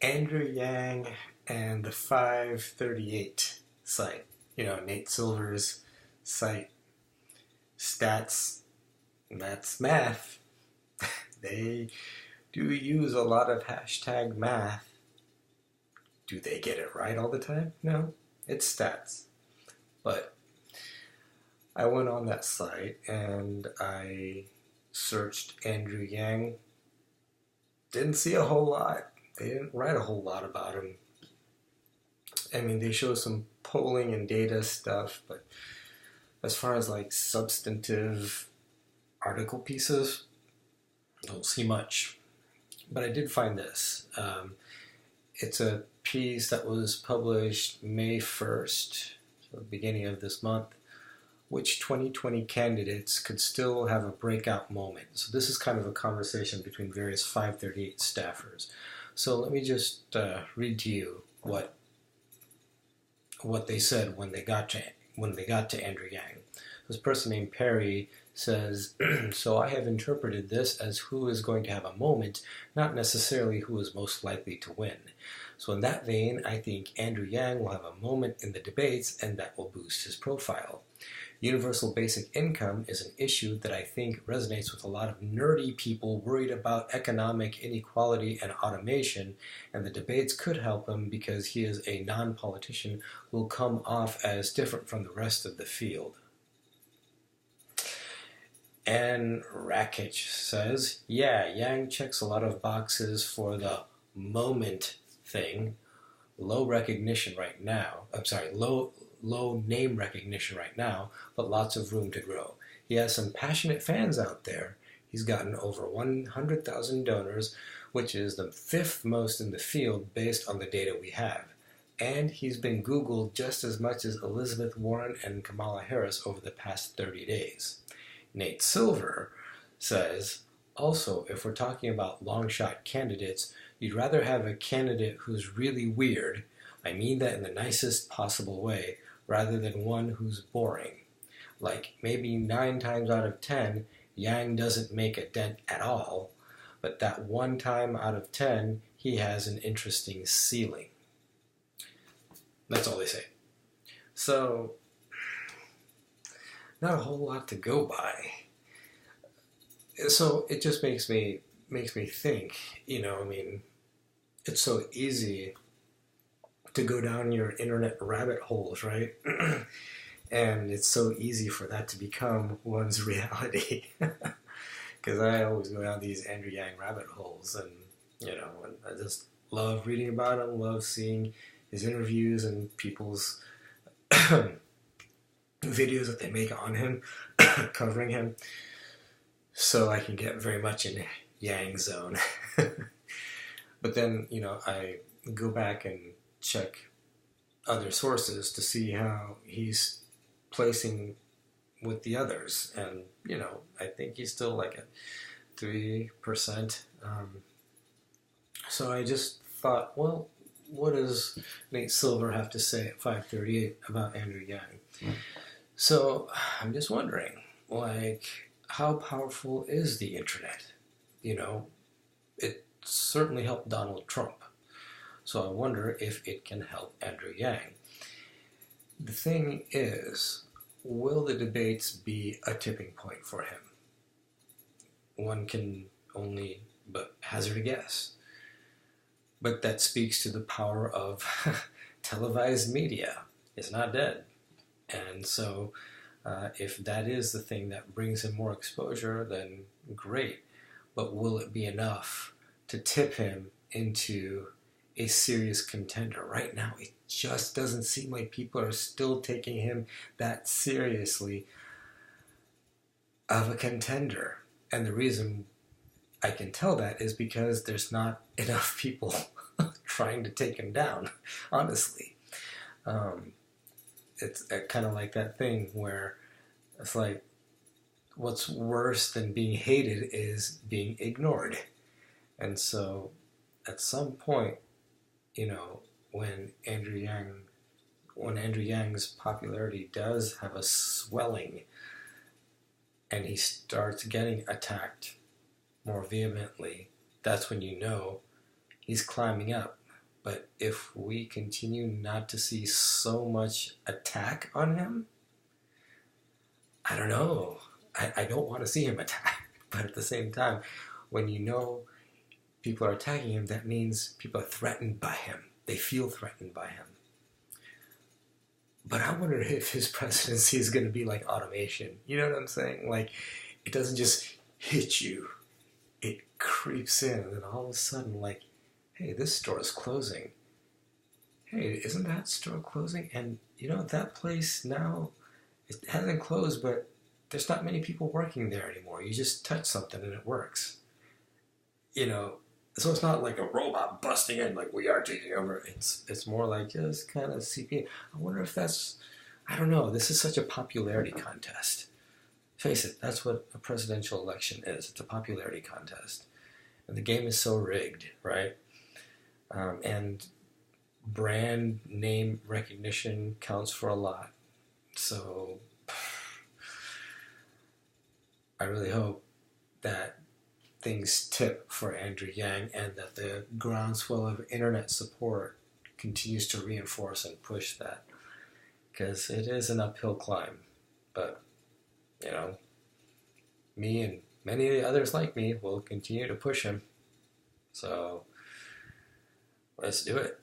Andrew Yang and the 538 site. Nate Silver's site. Stats, that's math. They do use a lot of hashtag math. Do they get it right all the time? No, it's stats. But I went on that site and I searched Andrew Yang. Didn't see a whole lot. They didn't write a whole lot about him. I mean, they show some polling and data stuff, but as far as like substantive article pieces, don't see much. But I did find this. It's a piece that was published May 1st, so the beginning of this month. Which 2020 candidates could still have a breakout moment? So this is kind of a conversation between various 538 staffers. So let me just read to you what they said when they got to Andrew Yang. This person named Perry says, so I have interpreted this as who is going to have a moment, not necessarily who is most likely to win. So in that vein, I think Andrew Yang will have a moment in the debates, and that will boost his profile. Universal basic income is an issue that I think resonates with a lot of nerdy people worried about economic inequality and automation, and the debates could help him because he is a non-politician who will come off as different from the rest of the field. And Rakic says, yeah, Yang checks a lot of boxes for the moment thing. Low name recognition right now, but lots of room to grow. He has some passionate fans out there. He's gotten over 100,000 donors, which is the 5th most in the field based on the data we have. And he's been Googled just as much as Elizabeth Warren and Kamala Harris over the past 30 days. Nate Silver says, also, if we're talking about long shot candidates, you'd rather have a candidate who's really weird, I mean that in the nicest possible way, rather than one who's boring. Like maybe 9 times out of 10, Yang doesn't make a dent at all, but that 1 time out of 10, he has an interesting ceiling. That's all they say. So, not a whole lot to go by. So it just makes me think, it's so easy to go down your internet rabbit holes, right? And it's so easy for that to become one's reality. Because I always go down these Andrew Yang rabbit holes, and and I just love reading about him, love seeing his interviews and people's videos that they make on him, covering him, so I can get very much in Yang zone. But then, I go back and check other sources to see how he's placing with the others, and I think he's still like at 3%. So I just thought, well, what does Nate Silver have to say at 538 about Andrew Yang? So I'm just wondering, how powerful is the internet? It certainly helped Donald Trump. So I wonder if it can help Andrew Yang. The thing is, will the debates be a tipping point for him? One can only but hazard a guess. But that speaks to the power of televised media. It's not dead. And so if that is the thing that brings him more exposure, then great. But will it be enough to tip him into a serious contender? Right now, it just doesn't seem like people are still taking him that seriously of a contender. And the reason I can tell that is because there's not enough people trying to take him down, honestly. It's kind of like that thing where it's like, what's worse than being hated is being ignored. And so at some point, when Andrew Yang's popularity does have a swelling and he starts getting attacked more vehemently, that's when he's climbing up. But if we continue not to see so much attack on him, I don't know. I don't want to see him attack. But at the same time, when you know people are attacking him, that means people are threatened by him. They feel threatened by him. But I wonder if his presidency is going to be like automation. You know what I'm saying? Like, it doesn't just hit you. It creeps in, and then all of a sudden, like, hey, this store is closing. Hey, isn't that store closing? And, you know, that place now, it hasn't closed, but there's not many people working there anymore. You just touch something and it works. You know, so it's not like a robot busting in like we are taking over. It's more like just kind of CP. I wonder if that's, I don't know. This is such a popularity contest. Face it, that's what a presidential election is. It's a popularity contest. And the game is so rigged, right? And brand name recognition counts for a lot. So I really hope that things tip for Andrew Yang and that the groundswell of internet support continues to reinforce and push that, because it is an uphill climb. But, you know, me and many others like me will continue to push him. So let's do it.